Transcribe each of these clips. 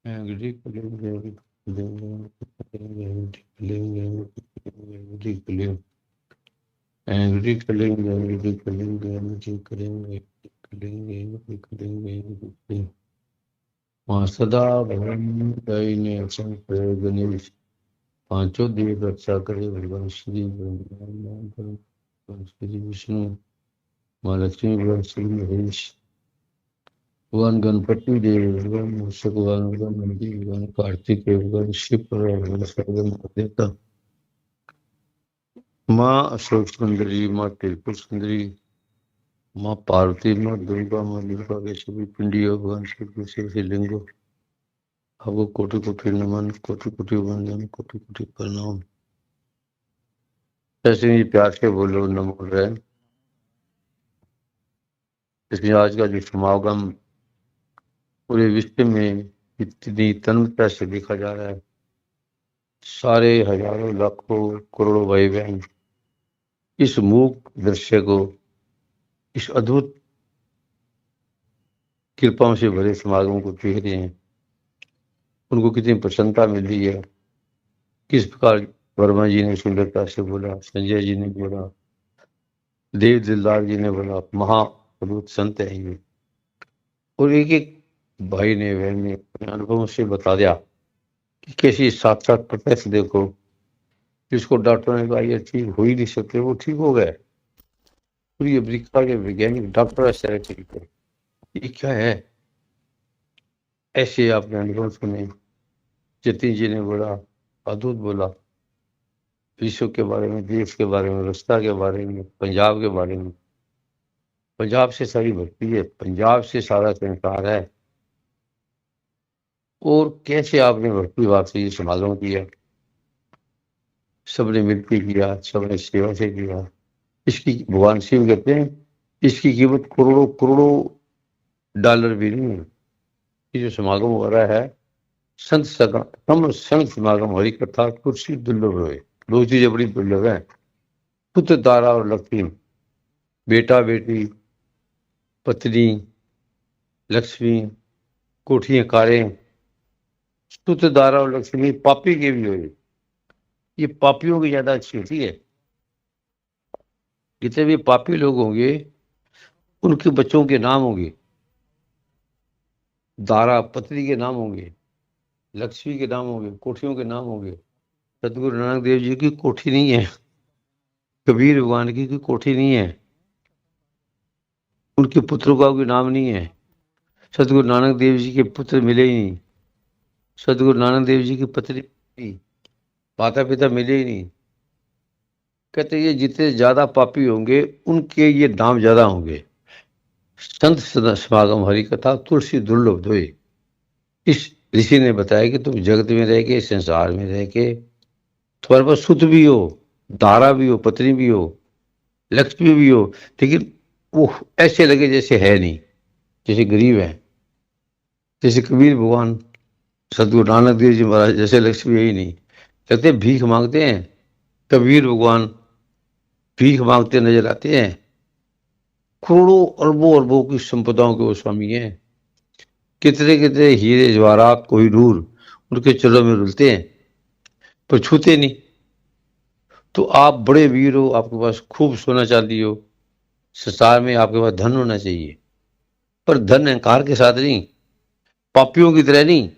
Angry Clean, Angry Clean, Angry Clean, Angry Clean, Angry Clean, Angry Clean, Angry Clean, Angry Clean, Angry Clean. माँ सदा भगवान दायिने संप्रय गणेश पांचों देव रक्षा करे भगवान श्री भगवान श्री विष्णु माँ लक्ष्मी भगवान श्री महेश भगवान गणपति देव भगवान मूषक भगवान नंदी भगवान कार्तिक भगवान शिव भगवान सर्वम देवता माँ अशोक सुंदरी माँ त्रिपुर सुंदरी माँ पार्वती माँ दुर्गा के सभी पिंडी भगवान शिव लिंगो आपको कोटि कोटि नमन कोटि कोटि वंदन कोटि कोटि प्रणाम। ऐसे ही प्यार से बोलो नमो रहे। इसलिए आज का जो समागम पूरे विश्व में इतनी तन्मयता से देखा जा रहा है, सारे हजारों लाखों करोड़ों भाई बहन इस मूक दृश्य को, इस अद्भुत कृपाओं से भरे समागम को देख रहे हैं। उनको कितनी प्रसन्नता मिल रही है। किस प्रकार वर्मा जी ने सुंदरता से बोला, संजय जी ने बोला, देव दिलदार जी ने बोला, महा अद्भुत संत है ये। और एक एक भाई ने बहन ने अपने अनुभवों से बता दिया कि कैसी साक्षात प्रत्यक्ष देखो, जिसको डॉक्टरों ने कहा ये ठीक हो ही नहीं सकते वो ठीक हो गए। पूरी अमेरिका के वैज्ञानिक डॉक्टर आश्चर्य ये क्या है। ऐसे आपने अनुभव सुने। जतिन जी ने बोला, अद्भुत बोला, विश्व के बारे में, देश के बारे में, रास्ता के बारे में, पंजाब के बारे में। पंजाब से सारी भक्ति है, पंजाब से सारा संसार है। और कैसे आपने भक्ति भाव से ये समागम किया, सबने मिलकर किया, सबने सेवा से किया। इसकी भगवान शिव कहते हैं इसकी कीमत करोड़ों करोड़ों डॉलर भी नहीं है। ये जो समागम हो रहा है, संत समागम, हरि कथा, कुर्सी दुर्लभ हुए। दो चीजें बड़ी दुर्लभ है, पुत्र दारा और लक्ष्मी, बेटा बेटी, पत्नी, लक्ष्मी, कोठियां कारें। पुत्र दारा और लक्ष्मी पापी के भी हुए। ये पापियों की ज्यादा अच्छी होती है। जितने भी पापी लोग होंगे उनके बच्चों के नाम होंगे, दारा पत्नी के नाम होंगे, लक्ष्मी के नाम होंगे, कोठियों के नाम होंगे। सतगुरु नानक देव जी की कोठी नहीं है, कबीर भगवान की कोठी नहीं है, उनके पुत्रों का कोई नाम नहीं है। सतगुरु नानक देव जी के पुत्र मिले ही नहीं, सतगुरु नानक देव जी की पत्नी, माता पिता मिले ही नहीं। कहते ये जितने ज्यादा पापी होंगे उनके ये नाम ज्यादा होंगे। संत समागम हरि कथा तुलसी दुर्लभ धोए। इस ऋषि ने बताया कि तुम जगत में रह के, संसार में रह के, तुम्हारे पास सुत भी हो, दारा भी हो, पत्नी भी हो, लक्ष्मी भी हो, लेकिन वो ऐसे लगे जैसे है नहीं, जैसे गरीब है। जैसे कबीर भगवान, सतगुरु नानक देव जी महाराज जैसे लक्ष्मी है ही नहीं, कहते भीख मांगते हैं। कबीर भगवान भीख मांगते नजर आते हैं। करोड़ों अरबों अरबों की संपदाओं के वो स्वामी हैं। कितने कितने हीरे जवाहरात कोहिनूर उनके चरणों में रुलते हैं, पर छूते नहीं। तो आप बड़े वीर हो, आपके पास खूब सोना चांदी हो, संसार में आपके पास धन होना चाहिए, पर धन अहंकार के साथ नहीं, पापियों की तरह नहीं।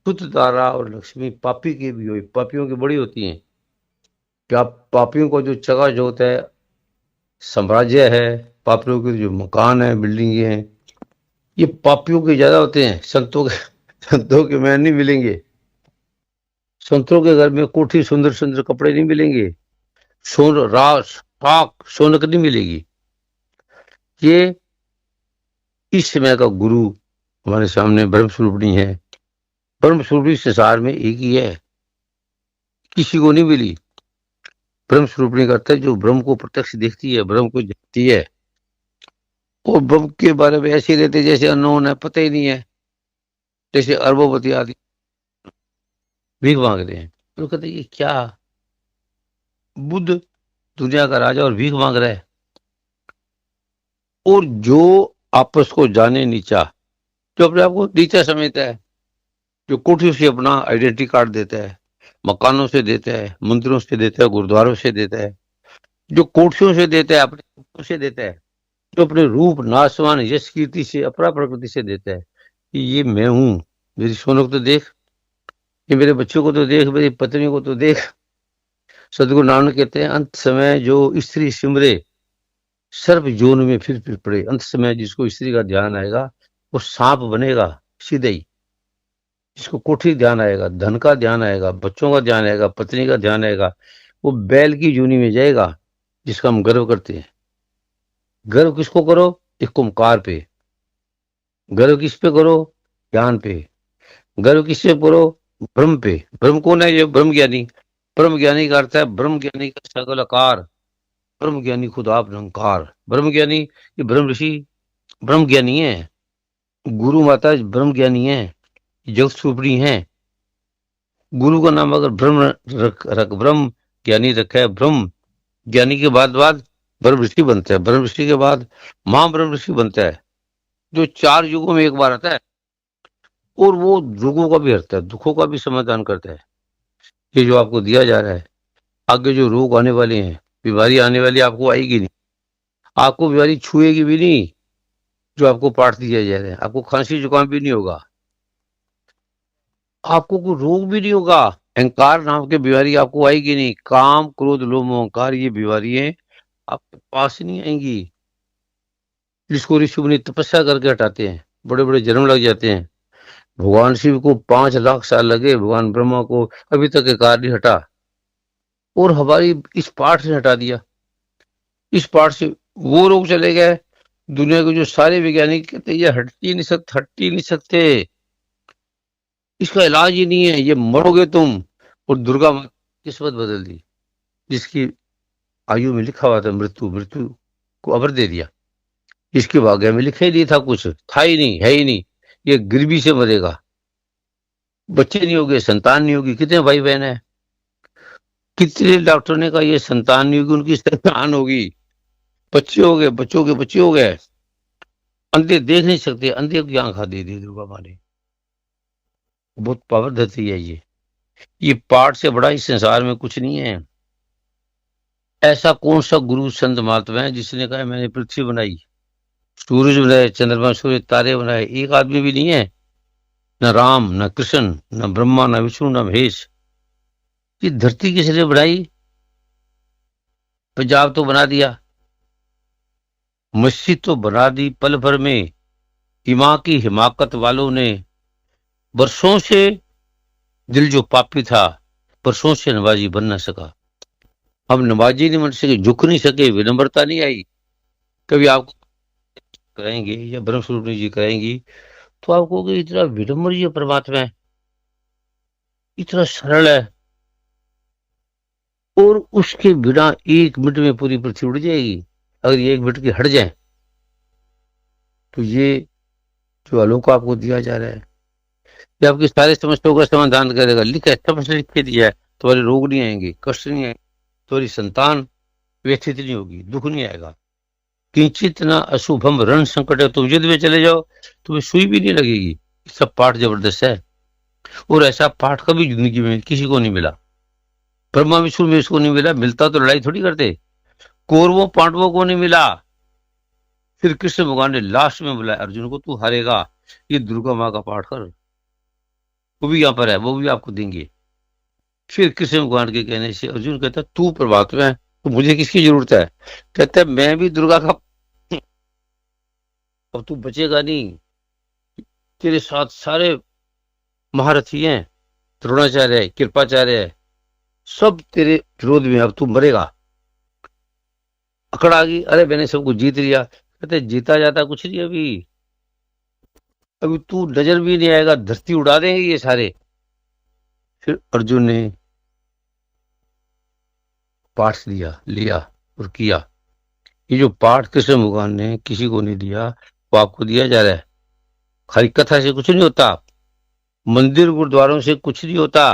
पुत्र तारा और लक्ष्मी पापी की भी हुई, पापियों की बड़ी होती हैं। क्या पापियों को जो जगह जो होता है, साम्राज्य है, पापियों के जो मकान है, बिल्डिंगे हैं, ये पापियों के ज्यादा होते हैं। संतों के में नहीं मिलेंगे। संतों के घर में कोठी सुंदर सुंदर कपड़े नहीं मिलेंगे, सोन रास पाक सोनक नहीं मिलेगी। ये इस समय का गुरु हमारे सामने ब्रह्म स्वरूपणी है। ब्रह्म स्वरूपणी संसार में एक ही है, किसी को नहीं मिली। ब्रह्म स्वरूपणी करता है जो ब्रह्म को प्रत्यक्ष देखती है, ब्रह्म को जानती है। और ब्रह्म के बारे में ऐसे रहते जैसे अननोन है, पता ही नहीं है। जैसे अरबोपति आदि भीख मांग रहे हैं, तो कहते ये क्या, बुद्ध दुनिया का राजा और भीख मांग रहा है। और जो आपस को जाने नीचा, जो अपने आप को नीचा समझता है, जो कोठियों से अपना आइडेंटिटी कार्ड देता है, मकानों से देता है, मंदिरों से देता है, गुरुद्वारों से देता है, जो कोठियों से देता है, अपने पुत्रों से देता है, जो अपने रूप नाशवान यश कीर्ति से अपरा प्रकृति से देता है कि ये मैं हूं, मेरी सोनों को तो देख, ये मेरे बच्चों को तो देख, मेरी पत्नी को तो देख। सदगुरु नानक कहते हैं अंत समय जो स्त्री सिमरे सर्व जोन में फिर पड़े। अंत समय जिसको स्त्री का ध्यान आएगा वो सांप बनेगा सीधे ही। जिसको कोठी ध्यान आएगा, धन का ध्यान आएगा, बच्चों का ध्यान आएगा, पत्नी का ध्यान आएगा, वो बैल की जूनी में जाएगा। जिसका हम गर्व करते हैं। गर्व किसको करो? एक ओंकार पे। गर्व किस पे करो? ज्ञान पे। गर्व किससे करो? ब्रह्म पे। ब्रह्म कौन है? ये ब्रह्म ज्ञानी। ब्रह्म ज्ञानी का अर्थ है ब्रह्म ज्ञानी का सकल आकार। ब्रह्म ज्ञानी खुद आप निरंकार। ब्रह्म ज्ञानी ये ब्रह्म ऋषि ब्रह्म ज्ञानी है। गुरु माता ब्रह्म ज्ञानी है, जगत स्वरूपणी है। गुरु का नाम अगर ब्रह्म रख ब्रह्म ज्ञानी रखा है, ब्रह्म ज्ञानी के बाद ब्रह्म ऋषि बनता है, ब्रह्म ऋषि के बाद महा ब्रह्म ऋषि बनता है, जो 4 युगों में एक बार आता है और वो रोगों का भी हरता है, दुखों का भी समाधान करता है। ये जो आपको दिया जा रहा है, आगे जो रोग आने वाले हैं, बीमारी आने वाली आपको आएगी नहीं, आपको बीमारी छुएगी भी नहीं। जो आपको पाठ दिया जा रहा है, आपको खांसी जुकाम भी नहीं होगा, आपको कोई रोग भी नहीं होगा। अहंकार नाम की बीमारी आपको आएगी नहीं। काम क्रोध लोभ मोह अहंकार ये बीमारियां आपके पास नहीं आएंगी। जिसको ऋषि मुनि तपस्या करके हटाते हैं, बड़े बड़े जन्म लग जाते हैं। भगवान शिव को 5 लाख साल लगे, भगवान ब्रह्मा को अभी तक अहंकार नहीं हटा, और हमारी इस पाठ से हटा दिया। इस पाठ से वो रोग चले गए। दुनिया के जो सारे वैज्ञानिक कहते हैं ये हट ही नहीं सकते, इसका इलाज ही नहीं है, ये मरोगे तुम। और दुर्गा माँ किस्मत बदल दी। जिसकी आयु में लिखा हुआ था मृत्यु, मृत्यु को अमर दे दिया। इसके भाग्य में लिखा ही नहीं था, कुछ था ही नहीं, है ही नहीं। ये गरीबी से मरेगा, बच्चे नहीं होंगे, संतान नहीं होगी। कितने भाई बहन है, कितने डॉक्टर ने कहा ये संतान नहीं होगी, उनकी संतान होगी। बच्चे हो गए, बच्चों के बच्चे हो गए। अंधे देख नहीं सकते, अंधे की आंख दे दी दुर्गा माँ ने। बहुत पावर धरती है ये पाठ से बड़ा इस संसार में कुछ नहीं है। ऐसा कौन सा गुरु संत महात्मा है जिसने कहा मैंने पृथ्वी बनाई, सूरज बनाए, चंद्रमा सूर्य तारे बनाए? एक आदमी भी नहीं है। न राम, न कृष्ण, न ब्रह्मा, न विष्णु, न महेश। ये धरती किसने बनाई? पंजाब तो बना दिया, मस्जिद तो बना दी पल भर में। हिमा की हिमाकत वालों ने बरसों से, दिल जो पापी था बरसों से नवाजी बन न सका। हम नवाजी नहीं बन सके, झुक नहीं सके, विनम्रता नहीं आई। कभी आपको कराएंगे या ब्रह्म स्वरूप जी कराएंगी तो आप कहोगे इतना विनम्र ये परमात्मा है, इतना सरल है, और उसके बिना 1 मिनट में पूरी पृथ्वी उड़ जाएगी। अगर ये 1 मिनट की हट जाए तो ये जो आलोक आपको दिया जा रहा है ये आपकी सारी समस्याओं का समाधान करेगा। लिखा है, तपस्या लिख के दिया है। तुम्हारे रोग नहीं आएंगे, कष्ट नहीं आएंगे, तुम्हारी संतान व्यथित नहीं होगी, दुख नहीं आएगा। किंचित ना अशुभम रण संकट है, तुम युद्ध में चले जाओ तुम्हें सुई भी नहीं लगेगी। सब पाठ जबरदस्त है, और ऐसा पाठ कभी जिंदगी में किसी को नहीं मिला। ब्रह्मा विष्णु में इसको नहीं मिला, मिलता तो लड़ाई थोड़ी करते। कौरवों पांडवों को नहीं मिला। फिर कृष्ण भगवान ने लास्ट में बुलाया अर्जुन को, तू हारेगा, ये दुर्गा माँ का पाठ कर, वो भी यहाँ पर है, वो भी आपको देंगे। फिर कृष्ण भगवान के कहने से अर्जुन कहता तू परमात्मा है तो मुझे किसकी जरूरत है? कहता है मैं भी दुर्गा का, अब तू बचेगा नहीं। तेरे साथ सारे महारथी हैं, द्रोणाचार्य है, कृपाचार्य है, सब तेरे विरोध में, अब तू मरेगा। अकड़ आ गई, अरे मैंने सबको जीत लिया। कहते जीता जाता कुछ नहीं, अभी तू नजर भी नहीं आएगा, धरती उड़ा देंगे ये सारे। फिर अर्जुन ने पाठ लिया और किया। ये जो पाठ कृष्ण भगवान ने किसी को नहीं दिया वो आपको दिया जा रहा है। खाली कथा से कुछ नहीं होता, मंदिर गुरुद्वारों से कुछ नहीं होता।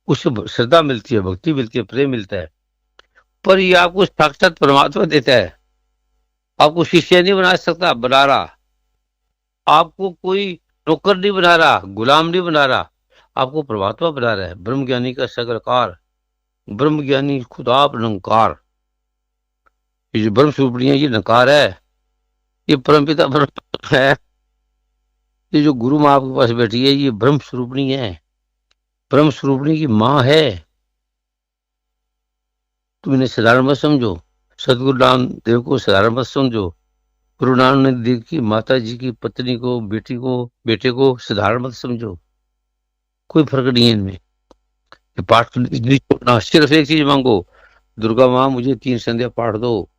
उससे श्रद्धा मिलती है, भक्ति मिलती है, प्रेम मिलता है, पर ये आपको साक्षात परमात्मा देता है। आपको शिष्य नहीं बना सकता, बना रहा। आपको कोई नौकर नहीं बना रहा, गुलाम नहीं बना रहा, आपको परमात्मा बना रहा है। ब्रह्म ज्ञानी का सगलकार, ब्रह्म ज्ञानी खुद आप निरंकार। ये जो ब्रह्म स्वरूपणी है ये निरंकार है, ये परमपिता ब्रह्म है। ये जो गुरु माँ आपके पास बैठी है ये ब्रह्म स्वरूपणी है, ब्रह्म स्वरूपणी की माँ है। तुम इन्हें साधारण मत समझो, सदगुरु नामदेव को साधारण मत समझो, गुरु नानक देव की माता जी की पत्नी को, बेटी को, बेटे को साधारण मत समझो। कोई फर्क नहीं है इनमें। ये पाठ नहीं छोड़ना, सिर्फ एक चीज मांगो, दुर्गा माँ मुझे 3 संध्या पाठ दो,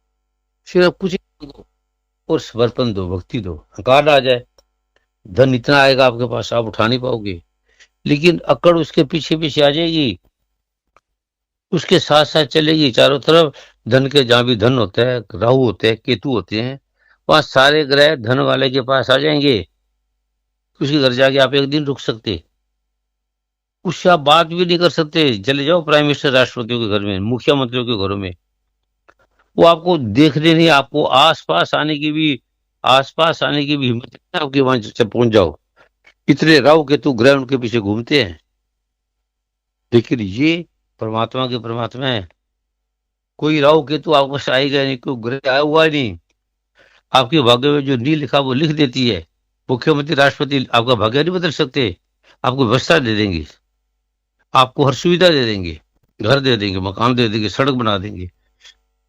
सिर्फ कुछ ही मांगो और समर्पण दो, भक्ति दो। अहंकार आ जाए, धन इतना आएगा आपके पास आप उठा नहीं पाओगे, लेकिन अकड़ उसके पीछे पीछे आ जाएगी, उसके साथ साथ चलेगी चारों तरफ। धन के जहां भी धन होता है, राहु होते हैं, केतु होते हैं, वहां सारे ग्रह धन वाले के पास आ जाएंगे। उसके घर जाके आप एक दिन रुक सकते, उससे आप बात भी नहीं कर सकते। चले जाओ प्राइम मिनिस्टर राष्ट्रपतियों के घर में, मुखिया मंत्रियों के घरों में, वो आपको देखने नहीं, आपको आसपास आने की भी हिम्मत नहीं आपके वहां पहुंच जाओ। इतने राहु केतु ग्रह उनके पीछे घूमते हैं। लेकिन ये परमात्मा के परमात्मा है, कोई राहु केतु आपके पास आएगा नहीं, कोई ग्रह आया हुआ नहीं। आपके भाग्य में जो नहीं लिखा वो लिख देती है। मुख्यमंत्री राष्ट्रपति आपका भाग्य नहीं बदल सकते, आपको व्यवस्था दे देंगे, आपको हर सुविधा दे देंगे, घर दे देंगे, मकान दे देंगे, सड़क बना देंगे।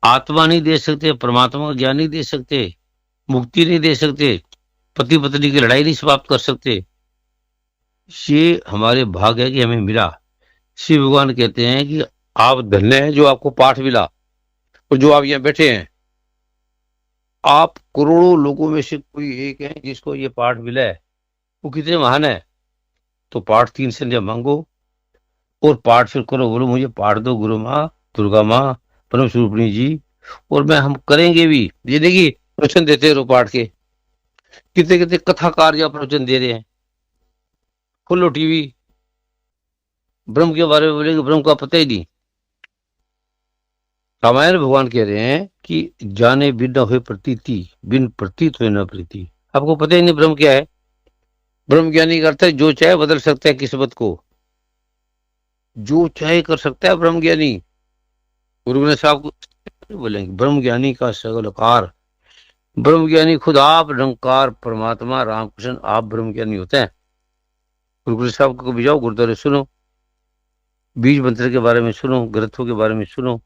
आत्मा नहीं दे सकते, परमात्मा का ज्ञान नहीं दे सकते, मुक्ति नहीं दे सकते, पति पत्नी की लड़ाई नहीं समाप्त कर सकते। ये हमारे भाग्य है कि हमें मिला। शिव भगवान कहते हैं कि आप धन्य हैं जो आपको पाठ मिला, और जो आप यहाँ बैठे हैं आप करोड़ों लोगों में से कोई एक है जिसको ये पाठ मिला है। वो कितने महान है। तो पाठ 3 संध्या मांगो और पाठ फिर करो, बोलो मुझे पाठ दो गुरु माँ, दुर्गा माँ, परम स्वरूपणी जी, और मैं हम करेंगे भी। ये देखिए प्रवचन देते रहो पाठ के, कितने कितने कथाकार या प्रवचन दे रहे हैं। खोलो टीवी, ब्रह्म के बारे में बोलेंगे, ब्रह्म का पता ही नहीं। रामायण भगवान कह रहे हैं कि जाने बिन न हुए प्रतीति, बिन प्रतीत हुए न प्रीति। आपको पता ही नहीं ब्रह्म क्या है। ब्रह्म ज्ञानी का अर्थ है जो चाहे बदल सकता है किस्मत को, जो चाहे कर सकता है ब्रह्म ज्ञानी। गुरु ग्रंथ साहब को बोलेंगे ब्रह्म ज्ञानी का सगलकार, ब्रह्म ज्ञानी खुद आप निरंकार परमात्मा रामकृष्ण आप ब्रह्म ज्ञानी होते हैं। गुरु ग्रंथ साहब को भी जाओ, गुरुद्वारे सुनो, बीज मंत्र के बारे में सुनो, ग्रंथों के बारे में सुनो,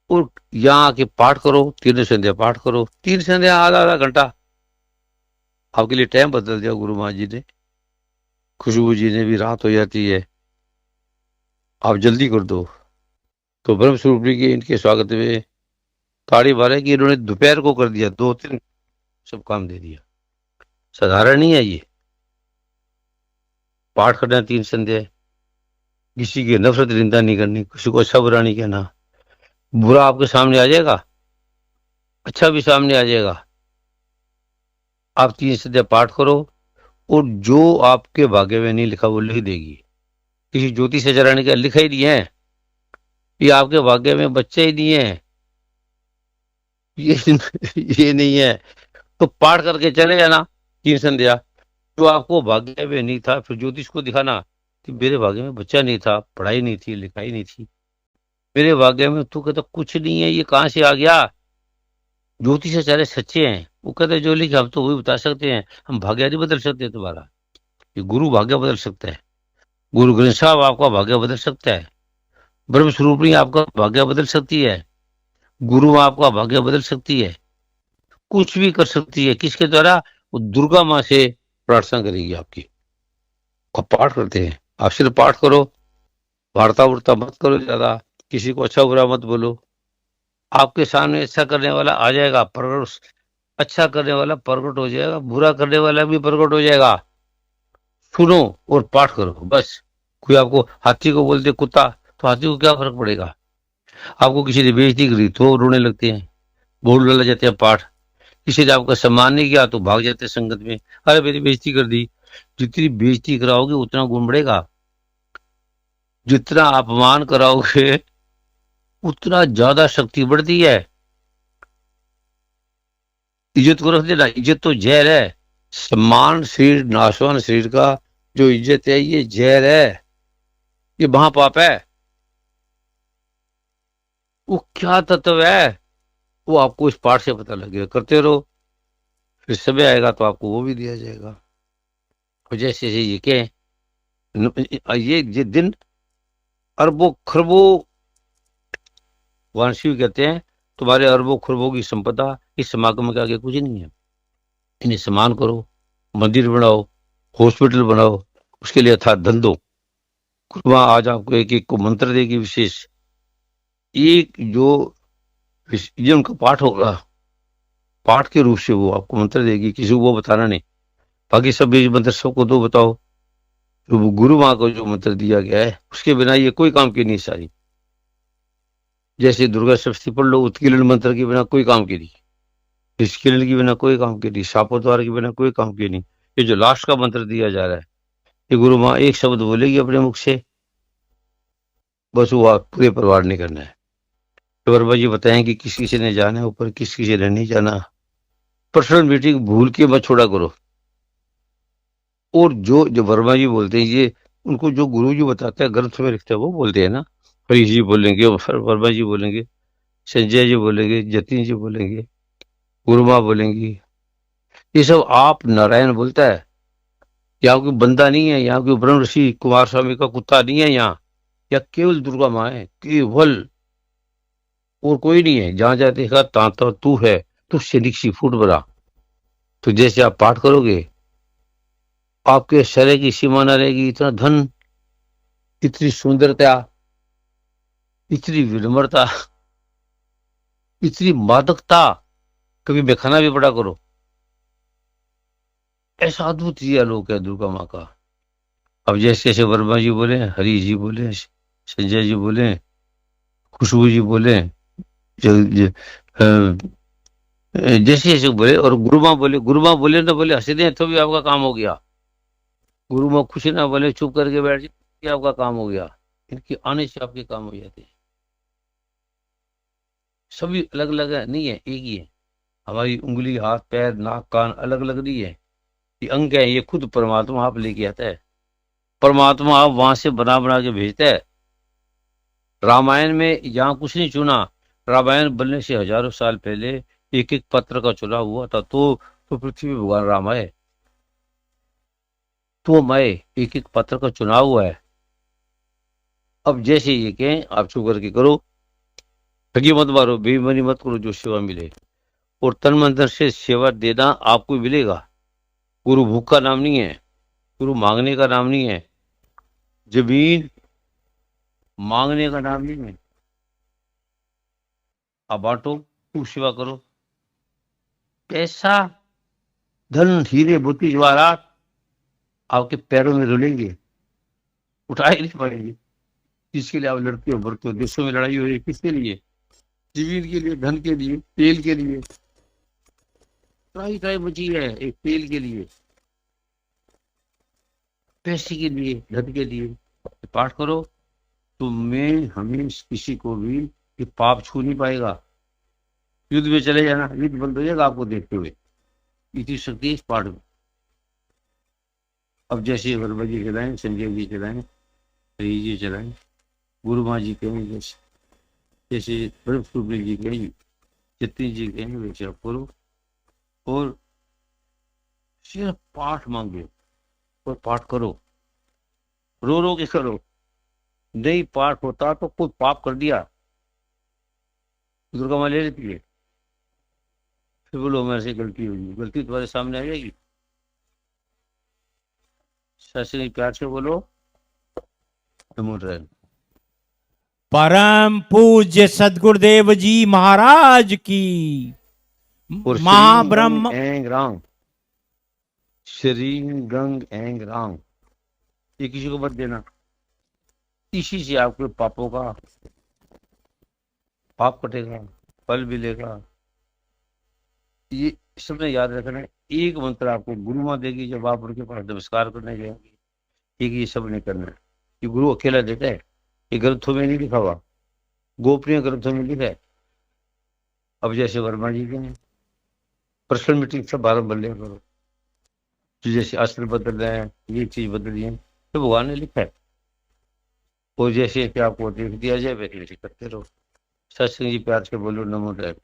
और यहाँ आके पाठ करो, 3 संध्या पाठ करो। 3 संध्या आधा आधा घंटा आपके लिए टाइम बदल दिया गुरु माँ जी ने, खुशबू जी ने भी। रात हो जाती है, आप जल्दी कर दो। तो ब्रह्म स्वरूप के इनके स्वागत में ताड़ी मारे कि इन्होंने दोपहर को कर दिया, 2-3 सब काम दे दिया। साधारण नहीं है ये। पाठ करना 3 संध्या, किसी की नफरत निंदा नहीं करनी, किसी को अच्छा बुरा नहीं कहना। बुरा आपके सामने आ जाएगा, अच्छा भी सामने आ जाएगा। आप 3 संध्या पाठ करो, और जो आपके भाग्य में नहीं लिखा वो लिख देगी। किसी ज्योतिष से जराने का लिखा ही नहीं है, ये आपके भाग्य में बच्चे ही नहीं है, ये ये नहीं है। तो पाठ करके चले जाना 3 संध्या। जो आपको भाग्य में नहीं था फिर ज्योतिष को दिखाना कि मेरे भाग्य में बच्चा नहीं था, पढ़ाई नहीं थी, लिखाई नहीं थी, मेरे भाग्य में। तू कहता कुछ नहीं है, ये कहां से आ गया। ज्योतिषाचार्य सच्चे हैं, वो कहते जो लिखा हम तो वही बता सकते हैं, हम भाग्य नहीं बदल सकते तुम्हारा। ये गुरु भाग्य बदल सकता है, गुरु ग्रंथ साहब आपका भाग्य बदल सकता है, ब्रह्म स्वरूपणी आपका भाग्य बदल सकती है, गुरु आपका भाग्य बदल सकती है, कुछ भी कर सकती है। किसके द्वारा? वो दुर्गा माँ से प्रार्थना करेगी आपकी। आप पाठ करते हैं, आप सिर्फ पाठ करो, वार्ता उर्ता मत करो ज्यादा, किसी को अच्छा बुरा मत बोलो। आपके सामने अच्छा करने वाला आ जाएगा प्रकट, अच्छा करने वाला प्रकट हो जाएगा, बुरा करने वाला भी प्रकट हो जाएगा। सुनो और पाठ करो बस। कोई आपको हाथी को बोलते कुत्ता, तो हाथी को क्या फर्क पड़ेगा। आपको किसी ने बेइज्जती करी तो रोने लगते हैं, बोल लग जाते हैं पाठ। किसी ने आपका सम्मान नहीं किया तो भाग जाते हैं संगत में, अरे मेरी बेइज्जती कर दी। जितनी बेइज्जती कराओगे उतना गुण बढ़ेगा, जितना अपमान कराओगे उतना ज्यादा शक्ति बढ़ती है। इज्जत को रख देना, इज्जत तो जहर है, सम्मान शरीर, नाशवान शरीर का जो इज्जत है, ये जहर है, ये महापाप है। वो क्या तत्व है, वो आपको इस पाठ से पता लगेगा। करते रहो, फिर समय आएगा तो आपको वो भी दिया जाएगा। और जैसे ये क्या है, ये दिन अरबों खरबों, वानशिव कहते हैं, तुम्हारे अरबों खरबों की संपदा इस समागम के आगे कुछ नहीं है। इन्हें सम्मान करो, मंदिर बनाओ, हॉस्पिटल बनाओ, उसके लिए था धन दो। खुरबा आज आपको एक एक को मंत्र देगी विशेष। एक जो ये उनका पाठ होगा, पाठ के रूप से वो आपको मंत्र देगी, किसी को वो बताना नहीं। बाकी सब ये मंत्र सबको दो बताओ। जो गुरु माँ को जो मंत्र दिया गया है, उसके बिना ये कोई काम की नहीं सारी। जैसे दुर्गा सप्तशती पढ़ लो, उत्कीर्ण मंत्र के बिना कोई काम की नहीं, निष्कीर्ण के बिना कोई काम की नहीं, शापोद्वार के बिना कोई काम की नहीं। ये जो लास्ट का मंत्र दिया जा रहा है, ये गुरु माँ एक शब्द बोलेगी अपने मुख से, बस वो आप पूरे परिवार ने करना है। तो वर्मा जी बताएं कि किस किसी ने जाना है ऊपर, किस किसी ने नहीं जाना। पर्सनल मीटिंग भूल के मत छोड़ा करो। और जो जो वर्मा जी बोलते हैं, ये उनको जो गुरु जी बताते हैं, ग्रंथ में लिखते हैं, वो बोलते हैं ना। हरीश जी बोलेंगे, वर्मा जी बोलेंगे, संजय जी बोलेंगे, जतिन जी बोलेंगे, गुरुमा बोलेंगी, ये सब आप नारायण बोलता है। यहाँ कोई बंदा नहीं है, यहाँ कोई ब्रह्म ऋषि कुमार स्वामी का कुत्ता नहीं है यहाँ। या केवल दुर्गा माँ है, केवल, और कोई नहीं है। जहां जहां देखा तहां तो तू है, तू सैनिक सी फूट बना। तो जैसे आप पाठ करोगे, आपके शरीर की सीमा न रहेगी। इतना धन, इतनी सुंदरता, इतनी विनम्रता, इतनी मादकता, कभी बेखाना भी पड़ा करो। ऐसा अद्भुत ही आलोक है दुर्गा माँ का। अब जैसे जैसे वर्मा जी बोले, हरी जी बोले, संजय जी बोले, खुशबू जी बोले, जैसे जैसे बोले, और गुरु माँ बोले ना बोले हंस दें तो भी आपका काम हो गया। गुरु माँ खुशी ना बोले चुप करके बैठ जाए, आपका काम हो गया। इनके आने से आपके काम हो जाते हैं। सभी अलग अलग है, नहीं है, एक ही है। हमारी उंगली, हाथ, पैर, नाक, कान अलग अलग नहीं है। ये अंग है, ये खुद परमात्मा आप लेके आता है। परमात्मा आप वहां से बना बना के भेजता है। रामायण में यहाँ कुछ नहीं चुना। रामायण बनने से हजारों साल पहले एक एक पत्र का चुनाव हुआ था। तो पृथ्वी में भगवान राम आए, तो मैं एक एक पत्र का चुनाव हुआ है। अब जैसे ये कहें, आप चुप करके करो, ठगी मत मारो, बेईमानी मत करो, जो सेवा मिले। और तन मन धन से सेवा देना आपको मिलेगा। गुरु भूख का नाम नहीं है, गुरु मांगने का नाम नहीं है, जमीन मांगने का नाम नहीं है। आप बांटो, खूब सेवा करो। पैसा, धन, हीरे मोती जवाहरात आपके पैरों में रुलेंगे, उठाए नहीं पड़ेंगे। किसके लिए आप लड़ते हो भरते हो? देशों में लड़ाई हो रही है, किसके लिए? जमीन के लिए, धन के लिए, तेल के लिए। ट्राई ट्राई बची है एक तेल के लिए, पैसे के लिए, धन के लिए। पाठ करो तो मैं हमें किसी को भी ये पाप छू नहीं पाएगा। युद्ध में चले जाना, युद्ध बंद हो जाएगा आपको देखते हुए। इतनी शक्ति इस पाठ में। अब जैसे वर्मा जी चलाएं, संजय जी चलाएं, हरी जी चलाएं, गुरु माँ जी कहें, जैसे जैसे ब्रह्म जी कहें, जतिन जी कहें, वैसे आप करो। और सिर्फ पाठ मांगे और पाठ करो, रो रो के करो। नहीं पाठ होता तो खुद पाप कर दिया, दुर्गा माँ ले लेती है। फिर बोलो मेरे से गलती होगी, गलती तुम्हारे सामने आ जाएगी। सच प्यार से बोलो, परम पूज्य सदगुरुदेव जी महाराज की। और महाब्रह्म एंग रांग, श्रीं गंग एंग रांग, ये किसी को मत देना। इसी से आपके पापों का पाप कटेगा, फल मिलेगा। ये सबने याद रखना है। एक मंत्र आपको गुरु माँ देगी जब आप उनके पास नमस्कार करने जाएंगे। एक ये सब नहीं करना है, ये गुरु अकेला देता है। ये ग्रंथों में नहीं लिखा हुआ, गोपनीय ग्रंथों में लिखा है। अब जैसे वर्मा जी के पर्सनल मीटिंग सब 12 बल्ले करो, जो जैसे अस्त्र बदल रहे हैं, ये चीज बदल रही है, तो भगवान ने लिखा है। और जैसे जैसे आपको देख दिया जाए वैसे वैसे करते रहो। सत्संग जी प्यार से बोलो, नमो देव।